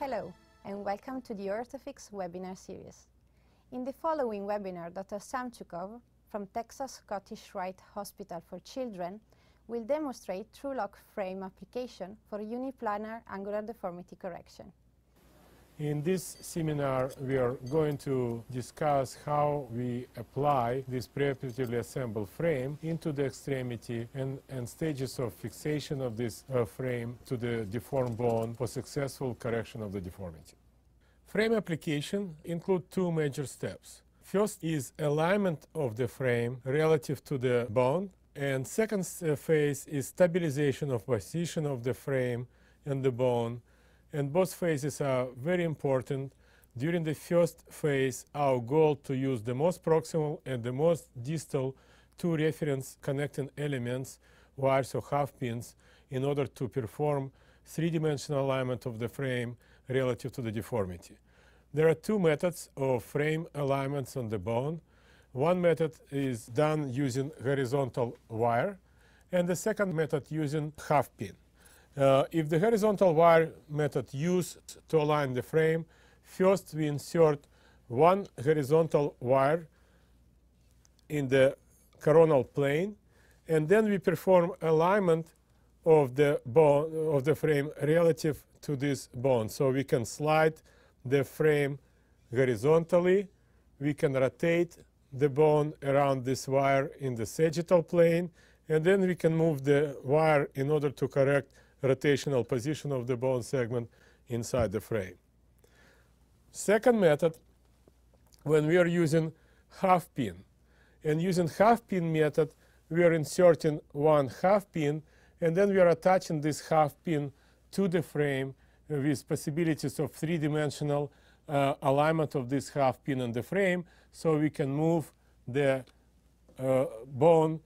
Hello, and welcome to the Orthofix webinar series. In the following webinar, Dr. Samchukov from Texas Scottish Rite Hospital for Children will demonstrate TrueLock frame application for uniplanar angular deformity correction. In this seminar, we are going to discuss how we apply this preoperatively assembled frame into the extremity and stages of fixation of this frame to the deformed bone for successful correction of the deformity. Frame application includes two major steps. First is alignment of the frame relative to the bone, and second phase is stabilization of position of the frame and the bone. And both phases are very important. During the first phase, our goal to use the most proximal and the most distal two reference connecting elements, wires or half pins, in order to perform three-dimensional alignment of the frame relative to the deformity. There are two methods of frame alignments on the bone. One method is done using horizontal wire, and the second method using half pin. If the horizontal wire method used to align the frame, first we insert one horizontal wire in the coronal plane, and then we perform alignment of the bone of the frame relative to this bone. So we can slide the frame horizontally, we can rotate the bone around this wire in the sagittal plane, and then we can move the wire in order to correct rotational position of the bone segment inside the frame. Second method, when we are using half pin. And using half pin method, we are inserting one half pin, and then we are attaching this half pin to the frame with possibilities of three-dimensional alignment of this half pin on the frame, so we can move the bone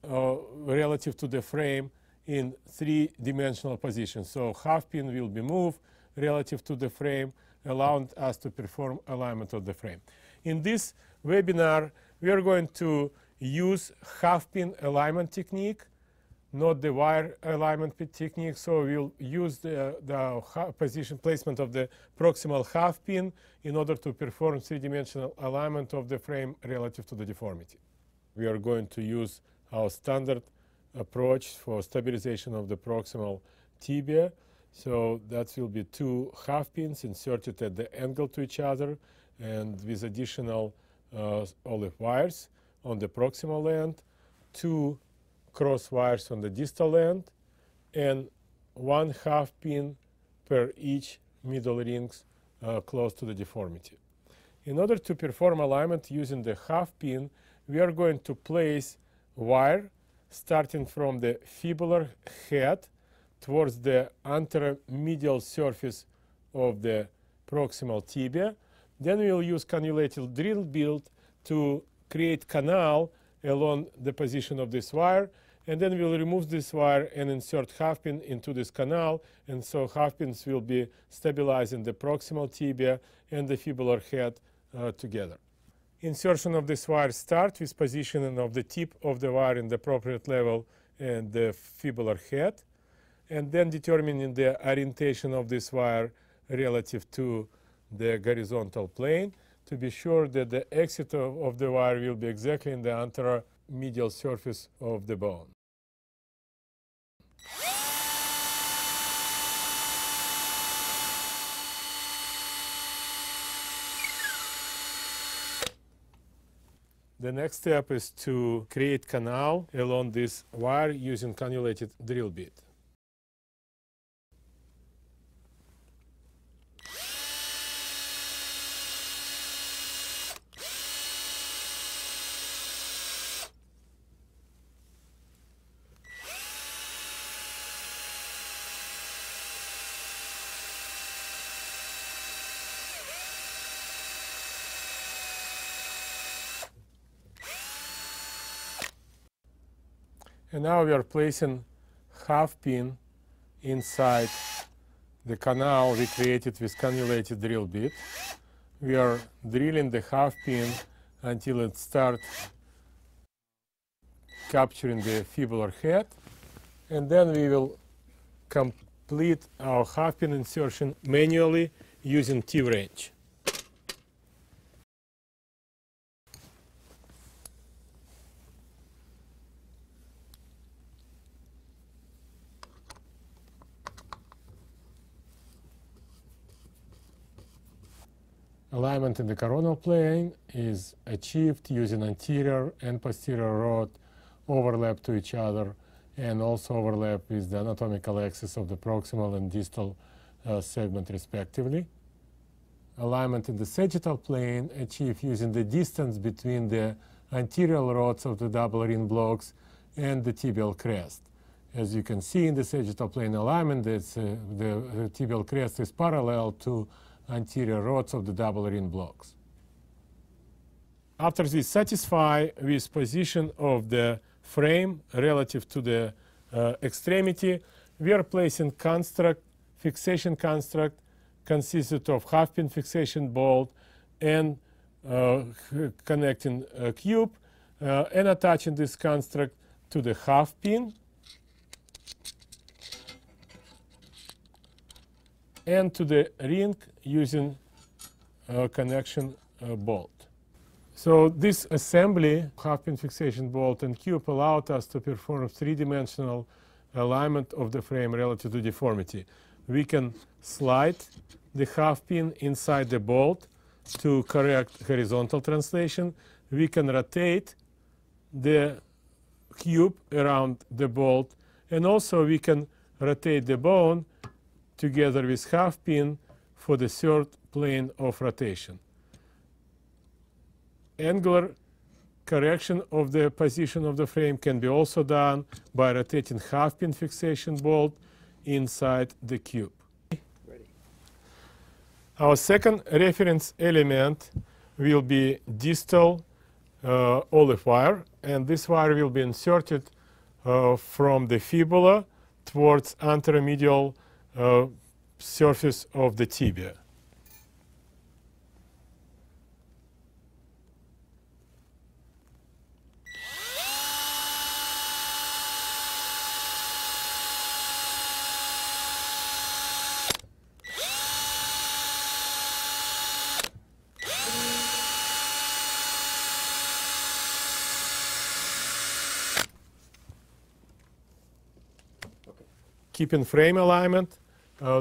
relative to the frame in three-dimensional position. So half pin will be moved relative to the frame, allowing us to perform alignment of the frame. In this webinar, we are going to use half pin alignment technique, not the wire alignment technique. So we'll use the position placement of the proximal half pin in order to perform three-dimensional alignment of the frame relative to the deformity. We are going to use our standard approach for stabilization of the proximal tibia. So that will be two half pins inserted at the angle to each other and with additional olive wires on the proximal end, two cross wires on the distal end, and one half pin per each middle rings close to the deformity. In order to perform alignment using the half pin, we are going to place wire starting from the fibular head towards the anteromedial surface of the proximal tibia. Then we will use cannulated drill bit to create canal along the position of this wire, and then we will remove this wire and insert half pin into this canal, and so half pins will be stabilizing the proximal tibia and the fibular head together. Insertion of this wire starts with positioning of the tip of the wire in the appropriate level and the fibular head, and then determining the orientation of this wire relative to the horizontal plane to be sure that the exit of the wire will be exactly in the anteromedial surface of the bone. The next step is to create canal along this wire using cannulated drill bit. And now we are placing half pin inside the canal we created with cannulated drill bit. We are drilling the half pin until it starts capturing the fibular head, and then we will complete our half-pin insertion manually using T-wrench. Alignment in the coronal plane is achieved using anterior and posterior rod overlap to each other and also overlap with the anatomical axis of the proximal and distal segment respectively. Alignment in the sagittal plane achieved using the distance between the anterior rods of the double ring blocks and the tibial crest. As you can see in the sagittal plane alignment, the tibial crest is parallel to anterior rods of the double ring blocks. After we satisfy with position of the frame relative to the extremity, we are placing fixation construct consisted of half-pin fixation bolt and connecting cube and attaching this construct to the half-pin and to the ring using connection bolt. So this assembly, half-pin fixation bolt and cube, allowed us to perform three-dimensional alignment of the frame relative to deformity. We can slide the half-pin inside the bolt to correct horizontal translation. We can rotate the cube around the bolt, and also we can rotate the bone together with half-pin for the third plane of rotation. Angular correction of the position of the frame can be also done by rotating half-pin fixation bolt inside the cube. Ready. Our second reference element will be distal olive wire, and this wire will be inserted from the fibula towards anteromedial surface of the tibia. Keeping frame alignment,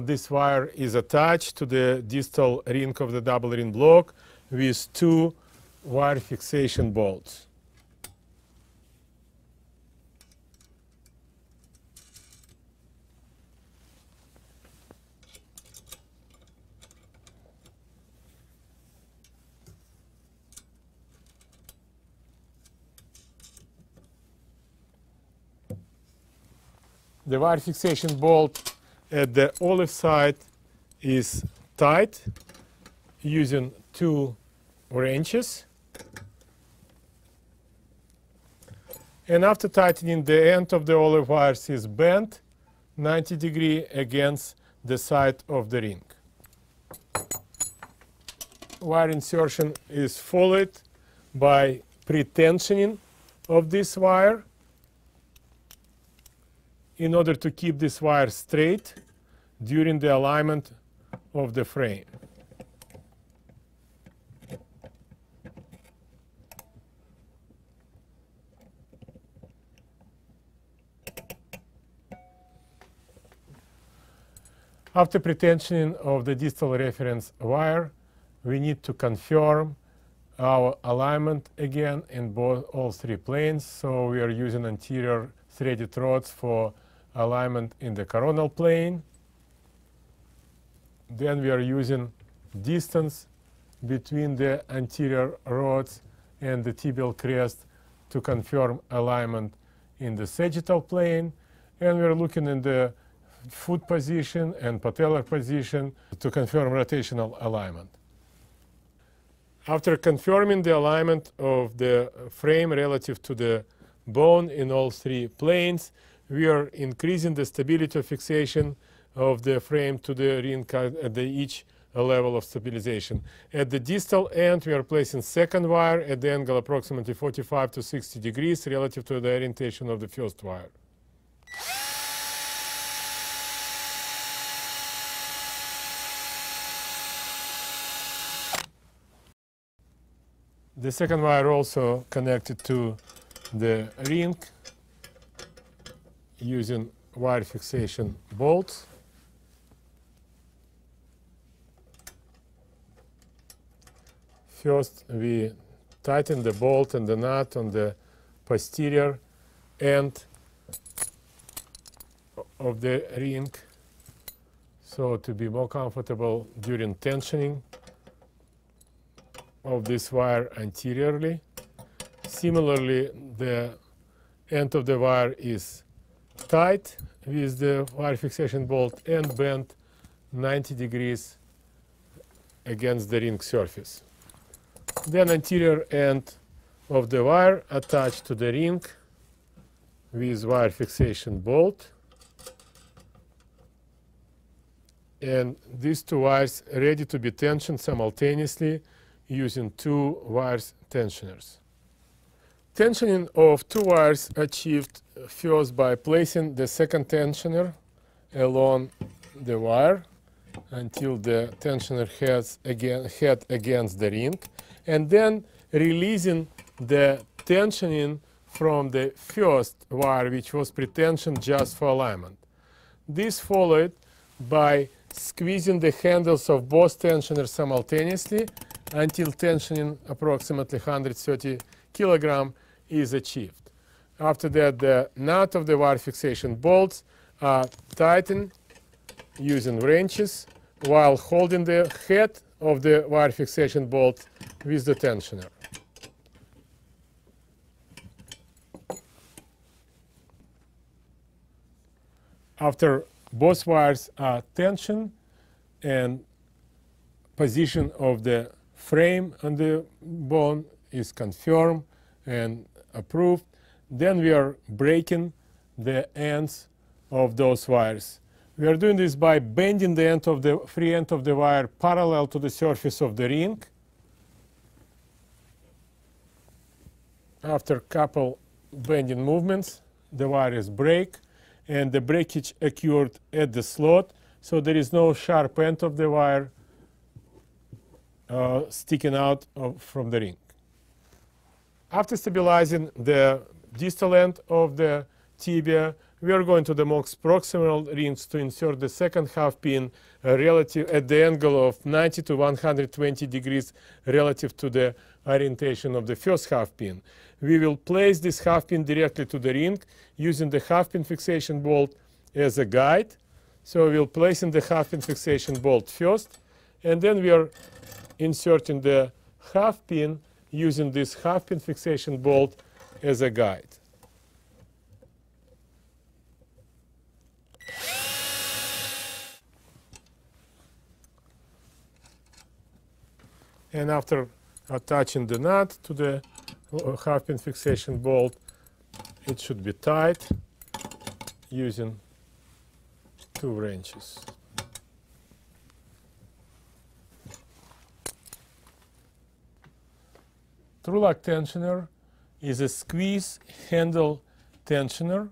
this wire is attached to the distal ring of the double ring block with two wire fixation bolts. The wire fixation bolt at the olive side is tight using two wrenches. And after tightening, the end of the olive wires is bent 90 degrees against the side of the ring. Wire insertion is followed by pre-tensioning of this wire in order to keep this wire straight during the alignment of the frame. After pretensioning of the distal reference wire, we need to confirm our alignment again in all three planes. So we are using anterior threaded rods for alignment in the coronal plane. Then we are using distance between the anterior rods and the tibial crest to confirm alignment in the sagittal plane. And we are looking in the foot position and patellar position to confirm rotational alignment. After confirming the alignment of the frame relative to the bone in all three planes, we are increasing the stability of fixation of the frame to the ring at each level of stabilization. At the distal end, we are placing second wire at the angle approximately 45 to 60 degrees relative to the orientation of the first wire. The second wire also connected to the ring using wire fixation bolts. First, we tighten the bolt and the nut on the posterior end of the ring, so to be more comfortable during tensioning of this wire anteriorly. Similarly, the end of the wire is tight with the wire fixation bolt and bent 90 degrees against the ring surface. Then anterior end of the wire attached to the ring with wire fixation bolt, and these two wires ready to be tensioned simultaneously using two wires tensioners. Tensioning of two wires achieved first by placing the second tensioner along the wire until the tensioner head against the ring, and then releasing the tensioning from the first wire, which was pre-tensioned just for alignment. This followed by squeezing the handles of both tensioners simultaneously until tensioning approximately 130 kg is achieved. After that, the nut of the wire fixation bolts are tightened using wrenches while holding the head of the wire fixation bolt with the tensioner. After both wires are tensioned and position of the frame on the bone is confirmed and approved, then we are breaking the ends of those wires. We are doing this by bending the end of the free end of the wire parallel to the surface of the ring. After a couple bending movements, the wire is break, and the breakage occurred at the slot, so there is no sharp end of the wire sticking out from the ring. After stabilizing the distal end of the tibia, we are going to the most proximal rings to insert the second half pin relative at the angle of 90 to 120 degrees relative to the orientation of the first half pin. We will place this half pin directly to the ring using the half pin fixation bolt as a guide. So we will place in the half pin fixation bolt first, and then we are inserting the half pin using this half pin fixation bolt as a guide. And after attaching the nut to the half pin fixation bolt, it should be tight using two wrenches. True lock tensioner is a squeeze handle tensioner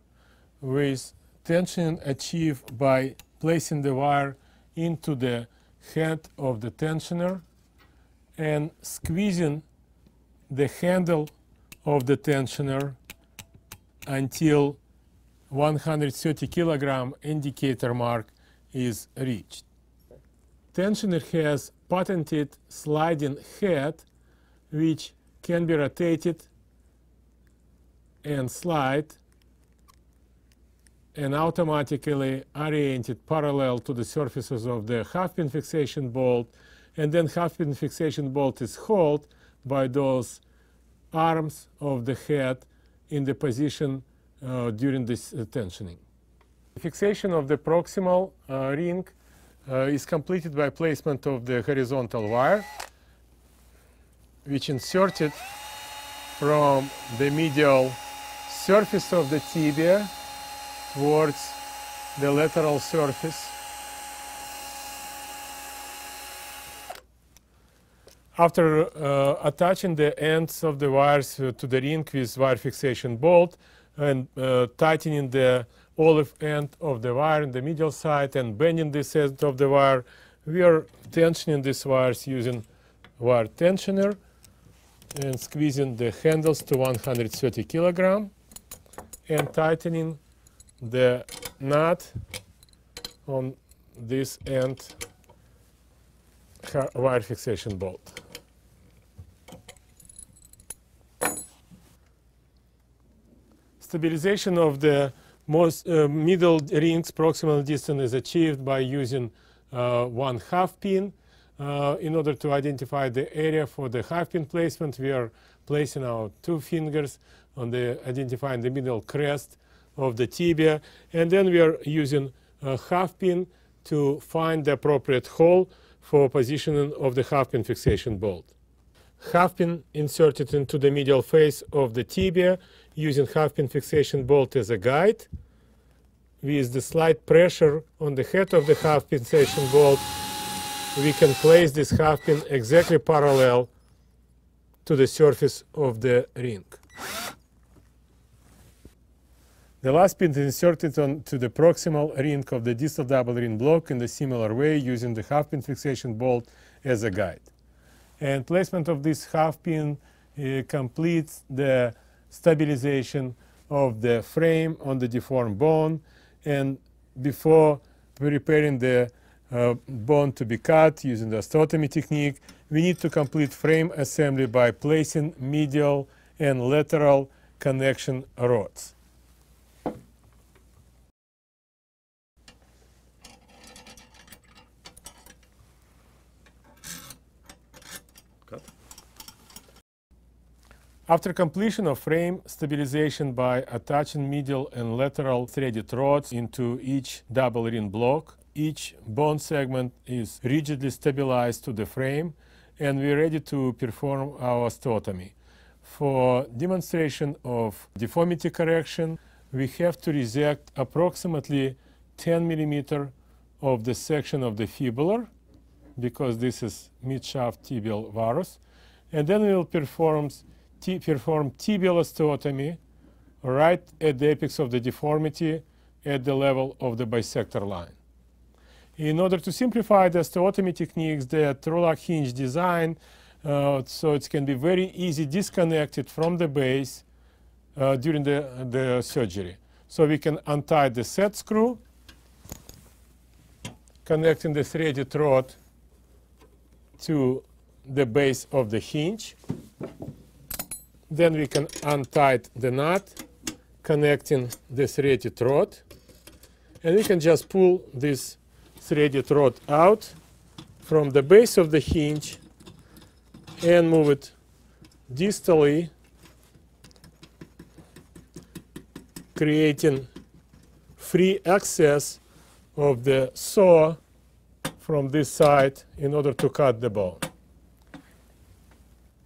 with tension achieved by placing the wire into the head of the tensioner and squeezing the handle of the tensioner until 130 kg indicator mark is reached. Tensioner has patented sliding head which can be rotated and slide and automatically oriented parallel to the surfaces of the half pin fixation bolt, and then half pin fixation bolt is held by those arms of the head in the position during this tensioning. The fixation of the proximal ring is completed by placement of the horizontal wire, which inserted from the medial surface of the tibia towards the lateral surface. After attaching the ends of the wires to the ring with wire fixation bolt and tightening the olive end of the wire in the medial side and bending this end of the wire, we are tensioning these wires using wire tensioner and squeezing the handles to 130 kilogram and tightening the nut on this end wire fixation bolt. Stabilization of the most middle ring's proximal distance is achieved by using one half pin. In order to identify the area for the half pin placement, we are placing our two fingers on identifying the middle crest of the tibia, and then we are using a half pin to find the appropriate hole for positioning of the half pin fixation bolt. Half pin inserted into the medial face of the tibia using half pin fixation bolt as a guide. With the slight pressure on the head of the half pin fixation bolt, we can place this half pin exactly parallel to the surface of the ring. The last pin is inserted onto the proximal ring of the distal double ring block in the similar way using the half pin fixation bolt as a guide. And placement of this half pin completes the stabilization of the frame on the deformed bone. And before preparing the bone to be cut using the osteotomy technique, we need to complete frame assembly by placing medial and lateral connection rods. After completion of frame stabilization by attaching medial and lateral threaded rods into each double ring block, each bone segment is rigidly stabilized to the frame, and we are ready to perform our osteotomy. For demonstration of deformity correction, we have to resect approximately 10 millimeters of the section of the fibular, because this is mid-shaft tibial varus, and then we will perform tibial osteotomy right at the apex of the deformity at the level of the bisector line. In order to simplify the osteotomy techniques, the through-lock hinge design so it can be very easy disconnected from the base during the surgery. So we can untie the set screw, connecting the threaded rod to the base of the hinge. Then we can untie the nut, connecting the threaded rod, and we can just pull this threaded rod out from the base of the hinge and move it distally, creating free access of the saw from this side in order to cut the bone.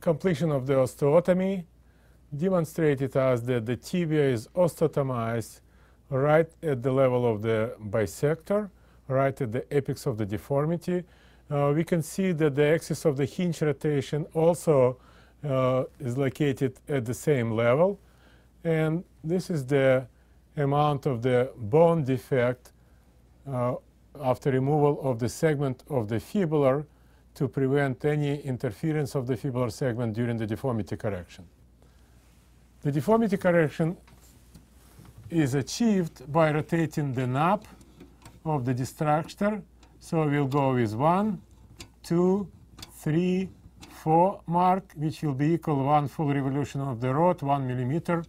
Completion of the osteotomy demonstrated us that the tibia is osteotomized right at the level of the bisector, right at the apex of the deformity. We can see that the axis of the hinge rotation also is located at the same level, and this is the amount of the bone defect after removal of the segment of the fibular to prevent any interference of the fibular segment during the deformity correction. The deformity correction is achieved by rotating the knob of the destructor. So we'll go with 1, 2, 3, 4 mark, which will be equal 1 full revolution of the rod, 1 millimeter.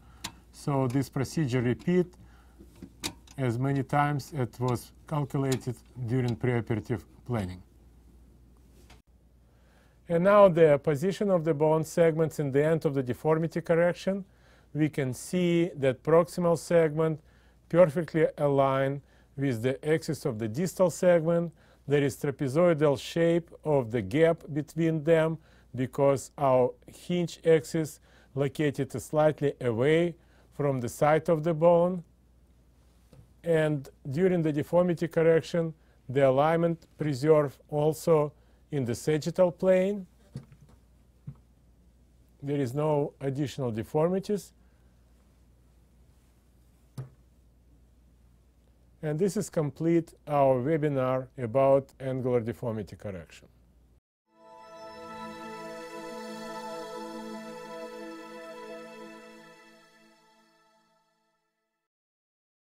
So this procedure repeat as many times as it was calculated during preoperative planning. And now the position of the bone segments in the end of the deformity correction. We can see that proximal segment perfectly aligned with the axis of the distal segment. There is trapezoidal shape of the gap between them because our hinge axis located slightly away from the side of the bone. And during the deformity correction, the alignment preserved also in the sagittal plane. There is no additional deformities. And this is complete our webinar about angular deformity correction.